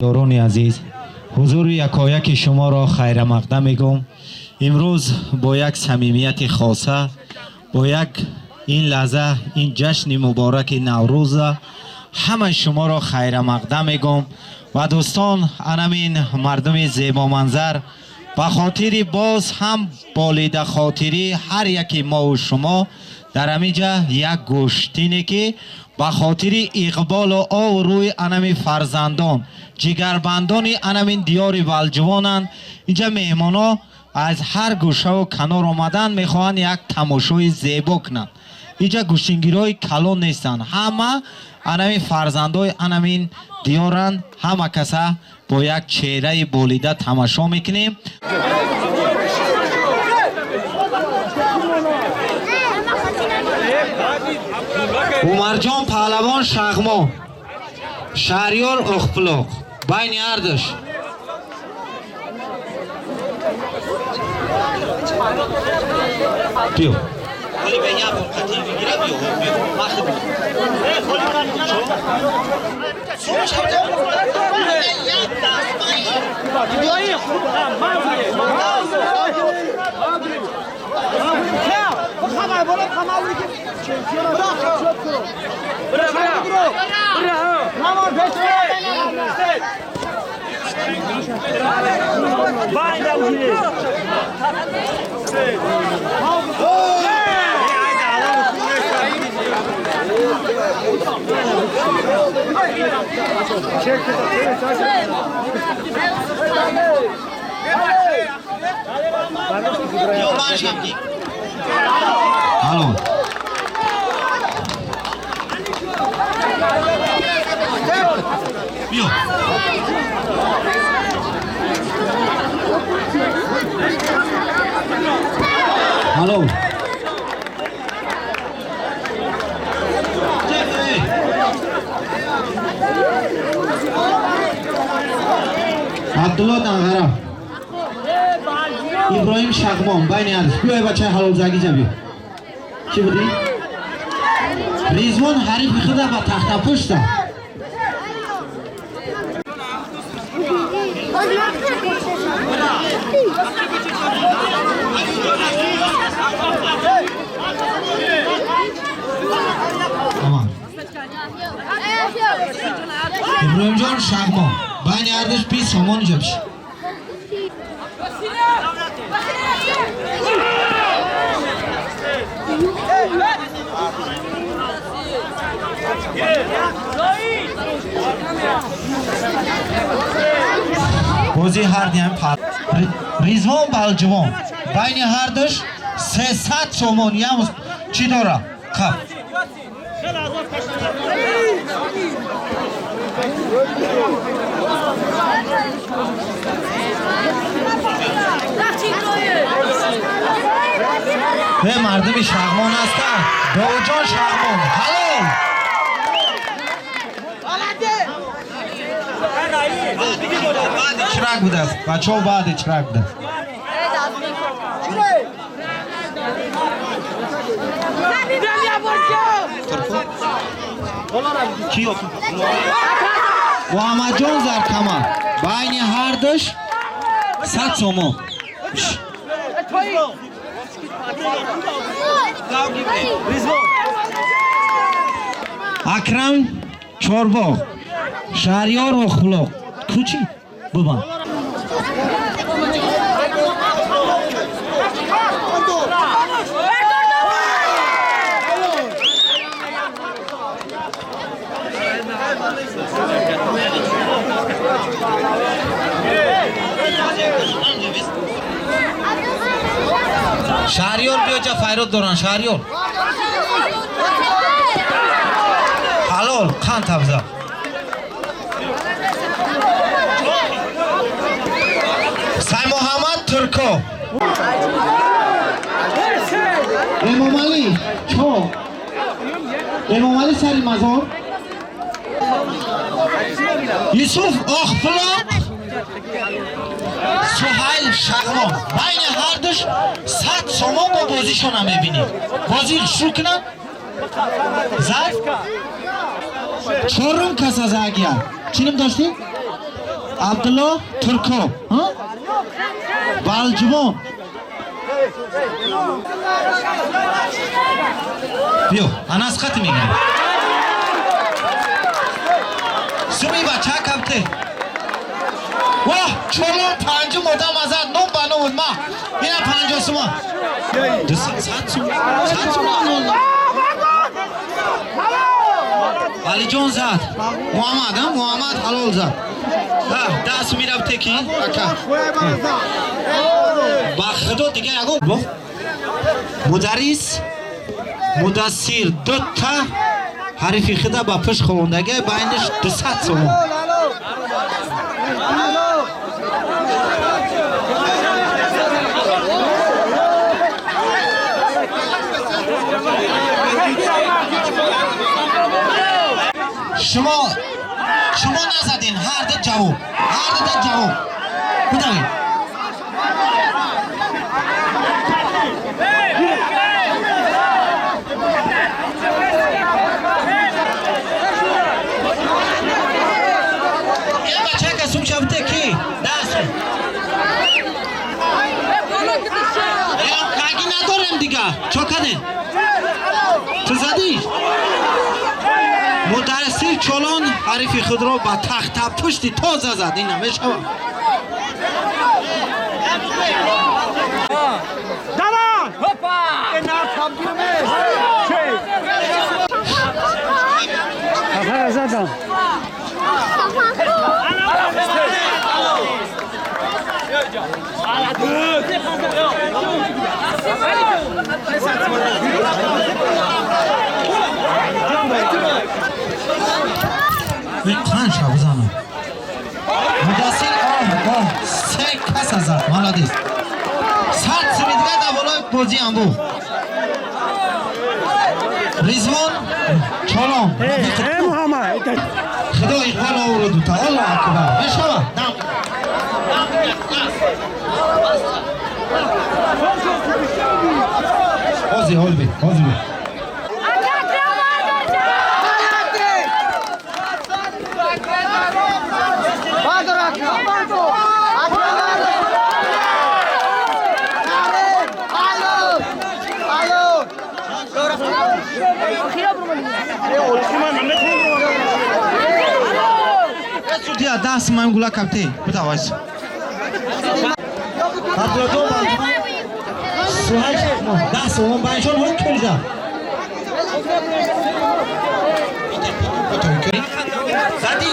یاران عزیز، حضور یکایک شما را خیر مقدم میگم. امروز با یک صمیمیت خاصه، با یک این لحظه، این جشن مبارک نوروز، همه شما را خیر مقدم میگم. و دوستان، انمین مردم زیبا منظر، به خاطر باز هم بالید خاطری هر یکی ما و شما در همینجا یک گوشتینه که به خاطر اقبال و آو روی انمی فرزندان جگربندان انمین دیار بلجوانند. اینجا مهمانا از هر گوشه و کنار آمدن میخواهند یک تماشای زیبا کنند. اینجا گوشتینگیرای کلان نیستند، همه انمی فرزندای انمین دیارند. همه کسا با یک چهره بالیده تماشا میکنیم. عمرجان پهلوان شغما، شهریار اخفلاق، بین اردش. بیو ولی به یک برکتی بگیره. بیو Hallo. Bio. Hallo. عبدالله دنغرا، ابراهیم شغمان، بین عرض. بیای بچه حلال زگی جا بیا. چی بودی؟ ریزوان حریف خدا با تخت پشت. ابراهیم جان شغمان، بین عرضش بی سامان جا بشه. بازی هر دیم پا ریزوان بلجوان، بین هر دش 300 سومون یموز چی داره؟ خب به مردم شغمان هستن. داوجان شغمان حلال. چرک بوده است بچه ها، بعد چرک بوده است. محمد جان زرکمان، بین هر دش 100 سومون. اکرم چورباغ، شهریار و خلاق کوچی ببن. شهریار بیا جا فیراد دارن. شهریار حلال خان تفضل. سای محمد ترکو، امام علی چو، امام علی سری مزار، یوسف اخفلاق، سهیل شغمان. بین هر دوش 100 سومون با بازیشون هم میبینیم. بازی شروع کنن. زد چهارم کس از اگیار چینم داشتیم؟ عبدالله ترکو بالجمون بیو اناس خط میگم سومی بچه کبته واه چولون پنجم مدام ازد نو بانو بود ما اینا پنجا سوما سات سوما علی جون زد محمد حلال زد دست میرفته کی با خدا دیگه اگو مدرس مدثر دوتا حریفی خدا با پش خوندگه بینش 200 سوم شما نزدین هر دو جواب بودایی این بچه که سوم شبته کی؟ دست کاگی ندارم دیگه چوکدین تو زدی؟ مدرسی چولان حریفی خود را با تخت پشتی تازه زد این همه شما داران هپا اینا کامپیومه آخر زدم پنج ها بزنم مدرسین سه کس ازد مالادیست سرد سمیدگه دولای بازی هم بود ریزوان چالام خدا اقبال آورو دوتا الله اکبر بشوا بازی حال بید سودیا دست من گولا کپتی بتا وایس عبدالله سوهش دست اون بایشون هون کلیده زدی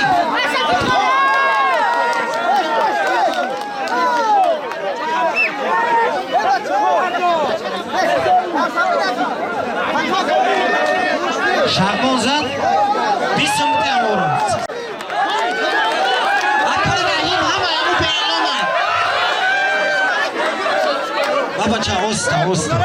شرمان زد 20 سمتی هم آورد اکل رحیم همه همون پیلام هست بابا چه اوستا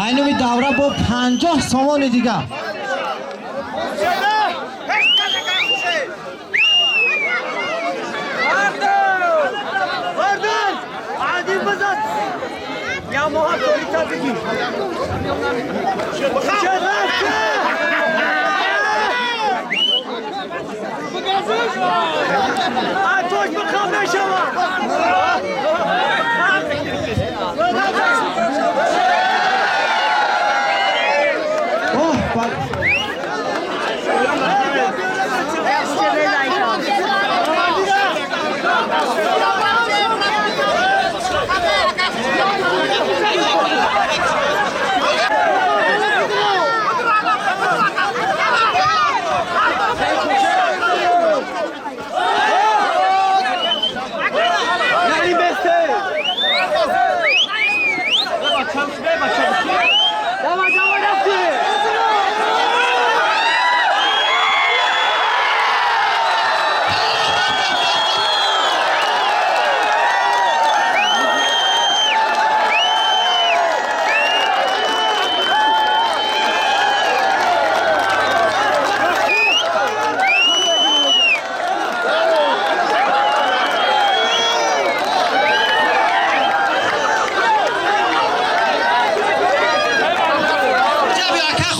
اینوی دوره با 50 سامان دیگه عادی بزد یا موها تو بگی توش بخوام نشوم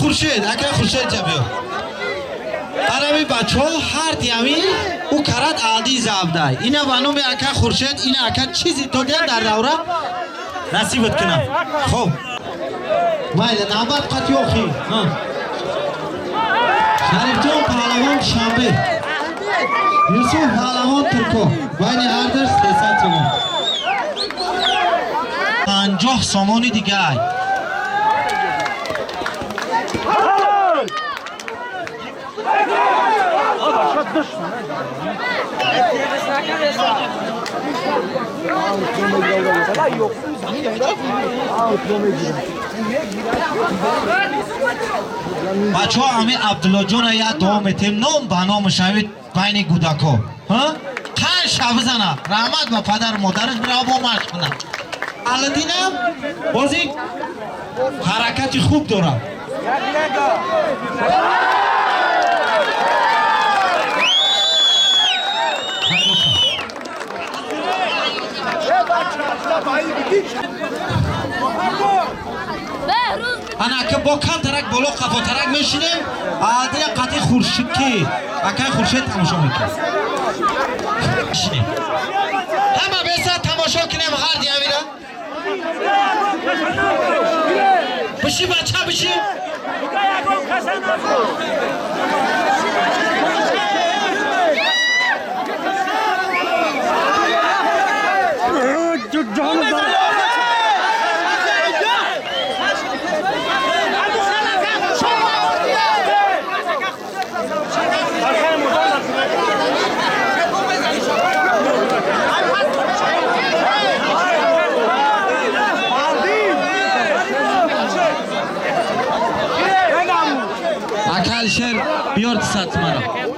خورشید جبیو عربی بچه ها هر دیمی او کرد عادی زبده اینا بانو می اکا خورشید اینا اکا چیزی تو دل در دوره نصیبت کنم خب مایده نوبت قطعی اخی شریف جان پهلوان شنبه یوسف پهلوان ترکو بین هر در 300 سومون 50 سومونی دیگه بچه ها همه عبدالله جان یا دوام میتیم نام به نام شوید بین گودکو خیلی شب زنه رحمت با پدر مادرش برای با مشق کنه علدین هم بازی حرکتی خوب داره انا که با کم ترک بالا قفا ترک میشینیم عادی قطعی خورشید که اکای خورشید تماشا میکنیم همه بیسته تماشا کنیم هر دیگه میره بشی بچه بشی اکل شر بیارد ست مرا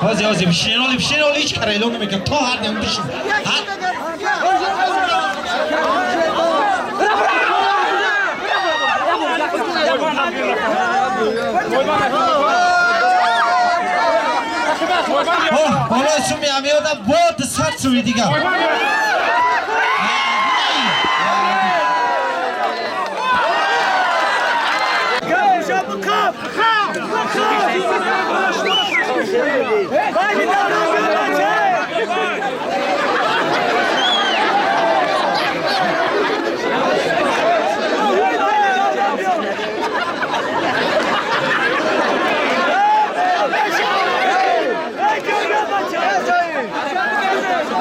هازی بشین هیچ کاری لو نمیکنم تو هر دم بشین بالا سومی همیادا بود سر سوی دیگه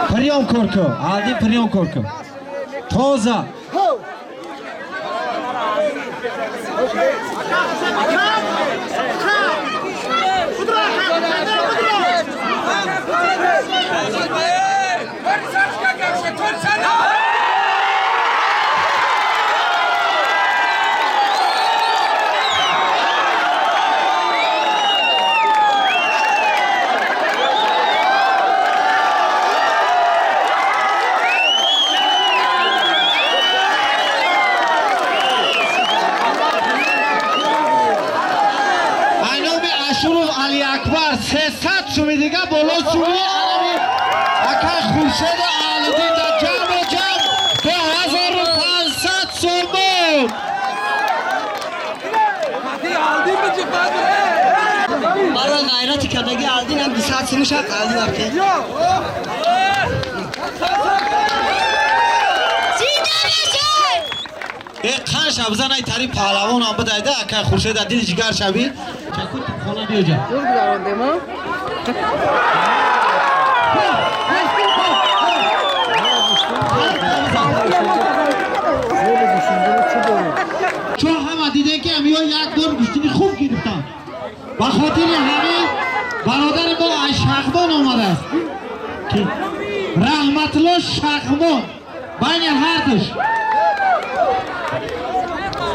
پریام کورکو عادی پریام کورکو توزا علی اکبر 300 سومی دیگه بالا سومی عربی اکا خورشید علدین در جمع 2500 سومون برای غیرتی کدگی علدین هم 200 سومی شد علدین وقتی یک خان شبزن ای تاری پهلوان هم بدایده اکا خورشید دل جگر شبی چکوت خونه دیو جا دور گرانده ما چون همه دیده که همیو یک دور گشتینی خوب گرفتن و خاطر همه برادر ما از شخمان آمده است که رحمت الله شخمان بین هر دوش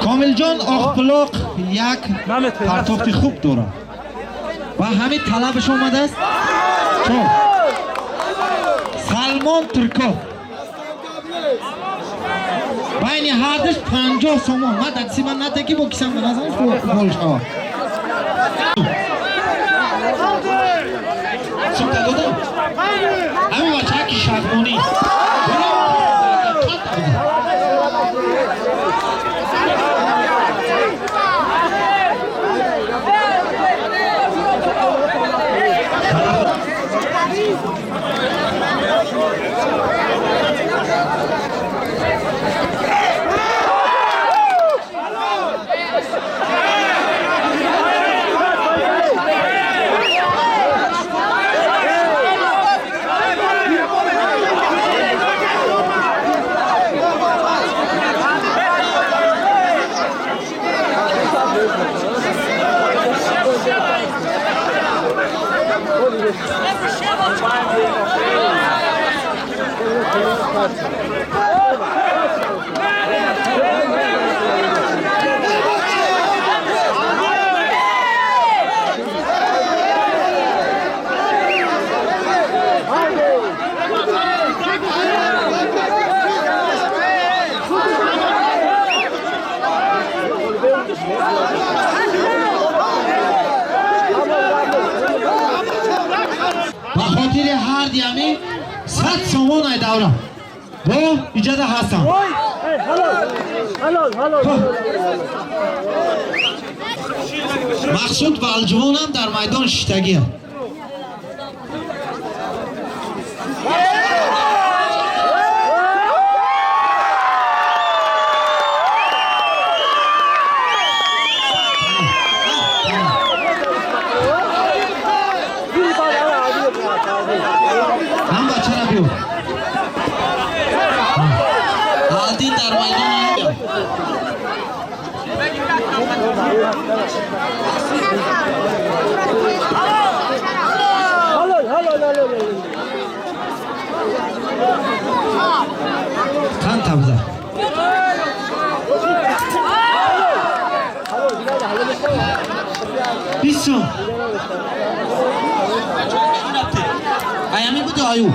کامل جان آخپلاق یک پرتافت خوب دارد و همین طلبش آمده است چون سلمان ترکوف بین هر دوش 50 سومان من دستی من نتکی با کسیم به نظرم فول شود سوم دادم همین بچه که شغمانی بخاطر هر دیمی 100 سومان ای دوره با اجازه هستم مقصود و الجوان هم در میدان شتگی هم هم بچه را بیو آلدین در میدان هم کن تبزه بیسون ایامی بوده آیو